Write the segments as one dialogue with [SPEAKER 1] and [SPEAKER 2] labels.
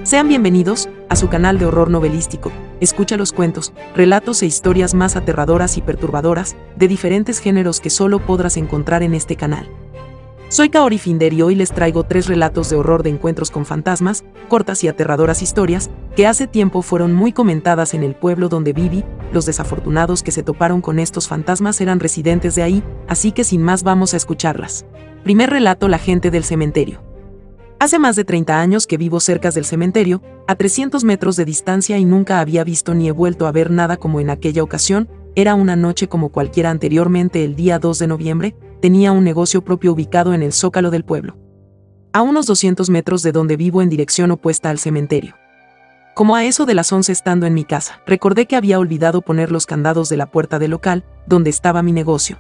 [SPEAKER 1] Sean bienvenidos a su canal de horror novelístico. Escucha los cuentos, relatos e historias más aterradoras y perturbadoras de diferentes géneros que solo podrás encontrar en este canal. Soy Kaori Finder y hoy les traigo 3 relatos de horror de encuentros con fantasmas, cortas y aterradoras historias que hace tiempo fueron muy comentadas en el pueblo donde viví. Los desafortunados que se toparon con estos fantasmas eran residentes de ahí, así que sin más vamos a escucharlas. Primer relato: la gente del cementerio. Hace más de 30 años que vivo cerca del cementerio, a 300 metros de distancia, y nunca había visto ni he vuelto a ver nada como en aquella ocasión. Era una noche como cualquiera anteriormente. El día 2 de noviembre, tenía un negocio propio ubicado en el zócalo del pueblo, a unos 200 metros de donde vivo, en dirección opuesta al cementerio. Como a eso de las 11, estando en mi casa, recordé que había olvidado poner los candados de la puerta del local donde estaba mi negocio.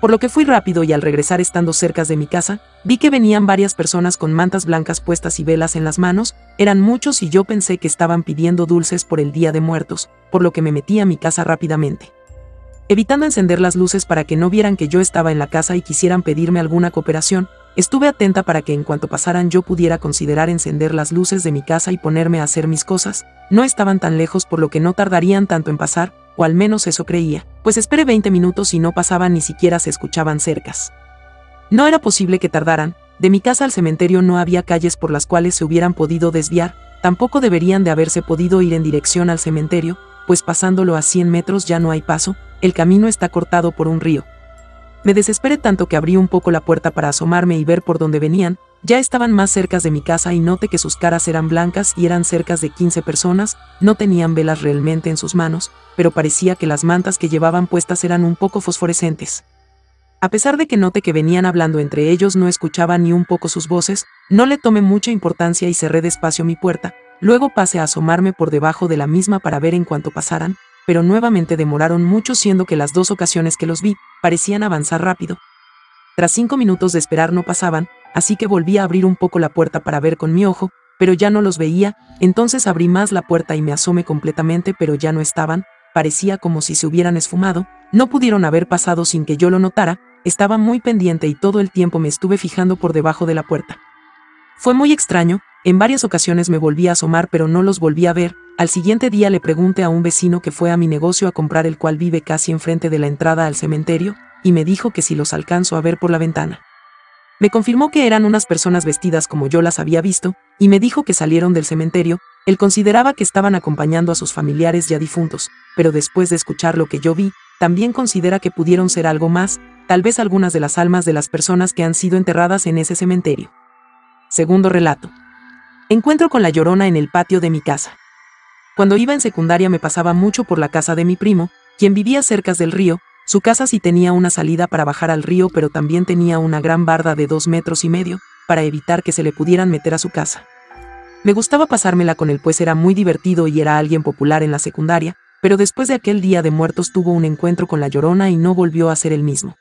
[SPEAKER 1] Por lo que fui rápido, y al regresar, estando cerca de mi casa, vi que venían varias personas con mantas blancas puestas y velas en las manos. Eran muchos y yo pensé que estaban pidiendo dulces por el Día de Muertos, por lo que me metí a mi casa rápidamente, evitando encender las luces para que no vieran que yo estaba en la casa y quisieran pedirme alguna cooperación. Estuve atenta para que en cuanto pasaran yo pudiera considerar encender las luces de mi casa y ponerme a hacer mis cosas. No estaban tan lejos, por lo que no tardarían tanto en pasar, o al menos eso creía, pues esperé 20 minutos y no pasaban, ni siquiera se escuchaban cercas. No era posible que tardaran. De mi casa al cementerio no había calles por las cuales se hubieran podido desviar, tampoco deberían de haberse podido ir en dirección al cementerio, pues pasándolo a 100 metros ya no hay paso, el camino está cortado por un río. Me desesperé tanto que abrí un poco la puerta para asomarme y ver por dónde venían. Ya estaban más cerca de mi casa y noté que sus caras eran blancas y eran cerca de 15 personas. No tenían velas realmente en sus manos, pero parecía que las mantas que llevaban puestas eran un poco fosforescentes. A pesar de que noté que venían hablando entre ellos, no escuchaba ni un poco sus voces. No le tomé mucha importancia y cerré despacio mi puerta. Luego pasé a asomarme por debajo de la misma para ver en cuanto pasaran, pero nuevamente demoraron mucho, siendo que las 2 ocasiones que los vi parecían avanzar rápido. Tras 5 minutos de esperar no pasaban, así que volví a abrir un poco la puerta para ver con mi ojo, pero ya no los veía. Entonces abrí más la puerta y me asomé completamente, pero ya no estaban. Parecía como si se hubieran esfumado. No pudieron haber pasado sin que yo lo notara. Estaba muy pendiente y todo el tiempo me estuve fijando por debajo de la puerta. Fue muy extraño. En varias ocasiones me volví a asomar, pero no los volví a ver. Al siguiente día le pregunté a un vecino que fue a mi negocio a comprar, el cual vive casi enfrente de la entrada al cementerio, y me dijo que si los alcanzo a ver por la ventana. Me confirmó que eran unas personas vestidas como yo las había visto, y me dijo que salieron del cementerio. Él consideraba que estaban acompañando a sus familiares ya difuntos, pero después de escuchar lo que yo vi, también considera que pudieron ser algo más, tal vez algunas de las almas de las personas que han sido enterradas en ese cementerio. Segundo relato: encuentro con la Llorona en el patio de mi casa. Cuando iba en secundaria me pasaba mucho por la casa de mi primo, quien vivía cerca del río. Su casa sí tenía una salida para bajar al río, pero también tenía una gran barda de 2,5 metros para evitar que se le pudieran meter a su casa. Me gustaba pasármela con él, pues era muy divertido y era alguien popular en la secundaria, pero después de aquel Día de Muertos tuvo un encuentro con la Llorona y no volvió a ser el mismo.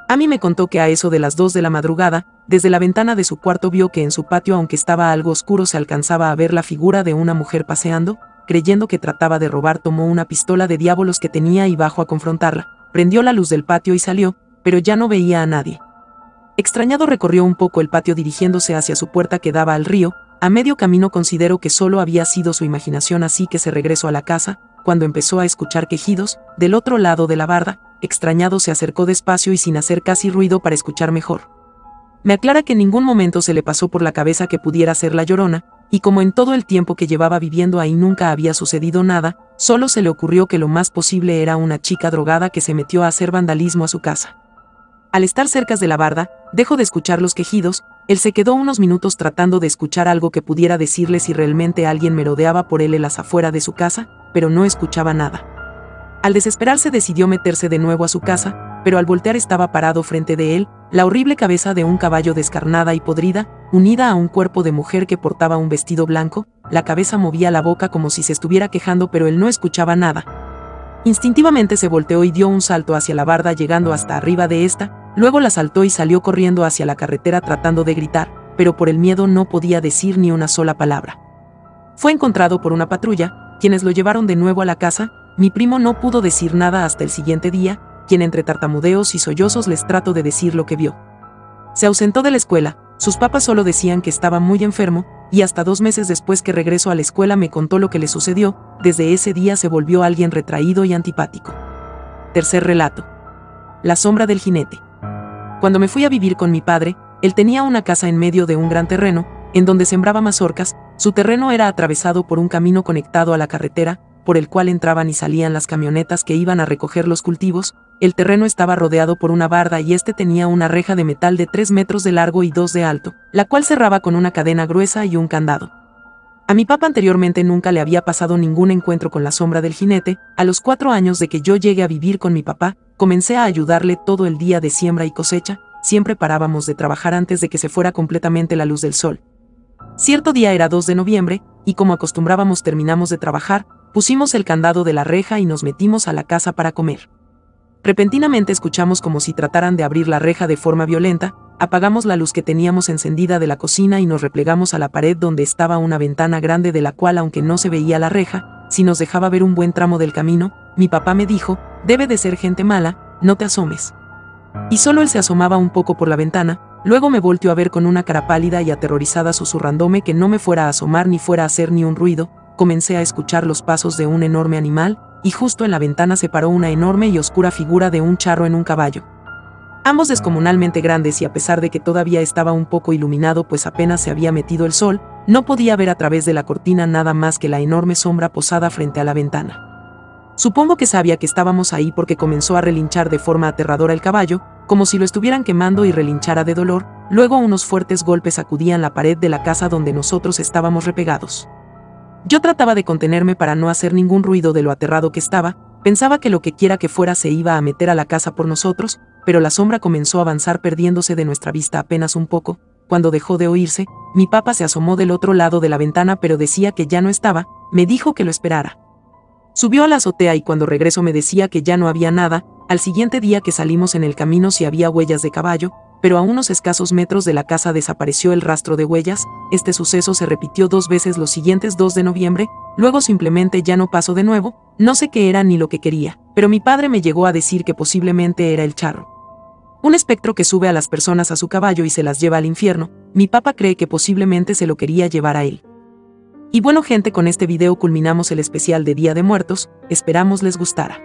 [SPEAKER 1] A mí me contó que a eso de las 2 de la madrugada, desde la ventana de su cuarto vio que en su patio, aunque estaba algo oscuro, se alcanzaba a ver la figura de una mujer paseando. Creyendo que trataba de robar, tomó una pistola de diablos que tenía y bajó a confrontarla. Prendió la luz del patio y salió, pero ya no veía a nadie. Extrañado recorrió un poco el patio dirigiéndose hacia su puerta que daba al río. A medio camino consideró que solo había sido su imaginación, así que se regresó a la casa. Cuando empezó a escuchar quejidos del otro lado de la barda, extrañado se acercó despacio y sin hacer casi ruido para escuchar mejor. Me aclara que en ningún momento se le pasó por la cabeza que pudiera ser la Llorona, y como en todo el tiempo que llevaba viviendo ahí nunca había sucedido nada, solo se le ocurrió que lo más posible era una chica drogada que se metió a hacer vandalismo a su casa. Al estar cerca de la barda, dejó de escuchar los quejidos. Él se quedó unos minutos tratando de escuchar algo que pudiera decirle si realmente alguien merodeaba por él en las afueras de su casa, pero no escuchaba nada. Al desesperarse decidió meterse de nuevo a su casa, pero al voltear estaba parado frente de él la horrible cabeza de un caballo descarnada y podrida, unida a un cuerpo de mujer que portaba un vestido blanco. La cabeza movía la boca como si se estuviera quejando, pero él no escuchaba nada. Instintivamente se volteó y dio un salto hacia la barda, llegando hasta arriba de esta. Luego la saltó y salió corriendo hacia la carretera tratando de gritar, pero por el miedo no podía decir ni una sola palabra. Fue encontrado por una patrulla, quienes lo llevaron de nuevo a la casa. Mi primo no pudo decir nada hasta el siguiente día, quien entre tartamudeos y sollozos les trató de decir lo que vio. Se ausentó de la escuela. Sus papás solo decían que estaba muy enfermo, y hasta 2 meses después que regresó a la escuela me contó lo que le sucedió. Desde ese día se volvió alguien retraído y antipático. Tercer relato. La sombra del jinete. Cuando me fui a vivir con mi padre, él tenía una casa en medio de un gran terreno, en donde sembraba mazorcas. Su terreno era atravesado por un camino conectado a la carretera, por el cual entraban y salían las camionetas que iban a recoger los cultivos. El terreno estaba rodeado por una barda y este tenía una reja de metal de 3 metros de largo y 2 de alto, la cual cerraba con una cadena gruesa y un candado. A mi papá anteriormente nunca le había pasado ningún encuentro con la sombra del jinete. A los 4 años de que yo llegué a vivir con mi papá, comencé a ayudarle todo el día de siembra y cosecha. Siempre parábamos de trabajar antes de que se fuera completamente la luz del sol. Cierto día era 2 de noviembre, y como acostumbrábamos terminamos de trabajar, pusimos el candado de la reja y nos metimos a la casa para comer. Repentinamente escuchamos como si trataran de abrir la reja de forma violenta. Apagamos la luz que teníamos encendida de la cocina y nos replegamos a la pared donde estaba una ventana grande de la cual, aunque no se veía la reja, sí nos dejaba ver un buen tramo del camino. Mi papá me dijo: debe de ser gente mala, no te asomes. Y solo él se asomaba un poco por la ventana. Luego me volteó a ver con una cara pálida y aterrorizada, susurrándome que no me fuera a asomar ni fuera a hacer ni un ruido. Comencé a escuchar los pasos de un enorme animal, y justo en la ventana se paró una enorme y oscura figura de un charro en un caballo. Ambos descomunalmente grandes, y a pesar de que todavía estaba un poco iluminado pues apenas se había metido el sol, no podía ver a través de la cortina nada más que la enorme sombra posada frente a la ventana. Supongo que sabía que estábamos ahí porque comenzó a relinchar de forma aterradora el caballo, como si lo estuvieran quemando, y relinchara de dolor. Luego unos fuertes golpes sacudían la pared de la casa donde nosotros estábamos repegados. Yo trataba de contenerme para no hacer ningún ruido de lo aterrado que estaba. Pensaba que lo que quiera que fuera se iba a meter a la casa por nosotros, pero la sombra comenzó a avanzar perdiéndose de nuestra vista apenas un poco. Cuando dejó de oírse, mi papá se asomó del otro lado de la ventana pero decía que ya no estaba. Me dijo que lo esperara. Subió a la azotea y cuando regresó me decía que ya no había nada. Al siguiente día que salimos en el camino sí había huellas de caballo, pero a unos escasos metros de la casa desapareció el rastro de huellas. Este suceso se repitió 2 veces los siguientes 2 de noviembre, luego simplemente ya no pasó de nuevo. No sé qué era ni lo que quería, pero mi padre me llegó a decir que posiblemente era el charro. Un espectro que sube a las personas a su caballo y se las lleva al infierno. Mi papá cree que posiblemente se lo quería llevar a él. Y bueno gente, con este video culminamos el especial de Día de Muertos, esperamos les gustara.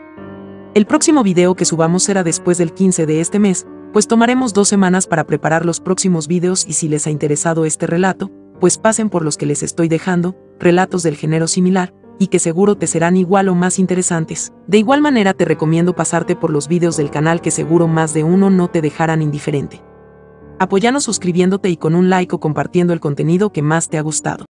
[SPEAKER 1] El próximo video que subamos será después del 15 de este mes, pues tomaremos 2 semanas para preparar los próximos videos, y si les ha interesado este relato, pues pasen por los que les estoy dejando, relatos del género similar, y que seguro te serán igual o más interesantes. De igual manera te recomiendo pasarte por los videos del canal que seguro más de uno no te dejarán indiferente. Apóyanos suscribiéndote y con un like o compartiendo el contenido que más te ha gustado.